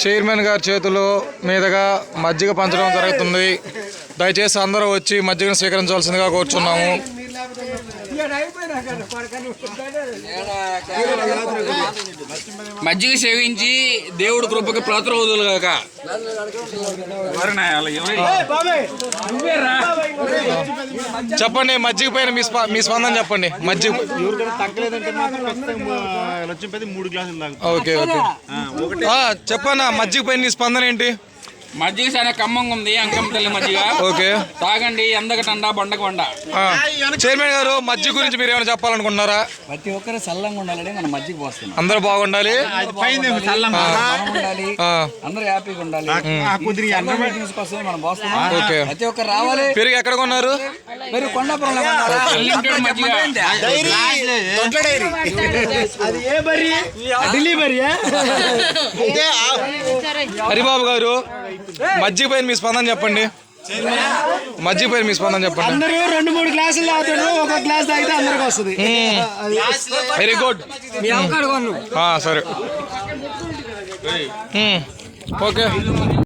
Chairman గారి చేతుల మీదుగా మజ్జిగ పంచడం జరుగుతుంది. దయచేసి అందరూ వచ్చి మజ్జిగను స్వీకరించవలసిందిగా కోరుచున్నాము. మజ్జిగ సేవించి దేవుడు కృపకి పాత్రవుదులు గాక. చెప్పండి, మజ్జిగ పైన మీ స్పందన చెప్పండి. మజ్జిగ ఓకే ఓకే చెప్పన్నా, మజ్జిగ పైన నీ స్పందన ఏంటి? మజ్జిగ చాలా కమ్మంగా ఉంది. అంకమ్మ తల్లి మజ్జిగ. ఓకే, తాగండి. ఎందక టండా బండకు బండ. చైర్మన్ గారు, మజ్జిగ గురించి మీరు ఏమైనా చెప్పాలనుకుంటున్నారా? ప్రతి ఒక్కరు చల్లంగా ఉండాలని మనం మజ్జిగ పోస్తున్నాం. అందరూ బాగుండాలి, అందరూ హ్యాపీగా ఉండాలి. తీసుకొస్తే మనం పోస్తున్నాం. ఓకే, ప్రతి ఒక్కరు రావాలి. పెరుగు ఎక్కడ కొన్నారు? మీరు కొండాపురంలో హరిబాబు గారు, మజ్జిగ పైన మీ స్పందన చెప్పండి. మజ్జిగ పైన మీ స్పందన చెప్పండి. అందరూ 2-3 గ్లాసులు తాగుతాడు, ఒక గ్లాస్ తాగితే అందరికి వస్తుంది. Very good. సరే, ఓకే.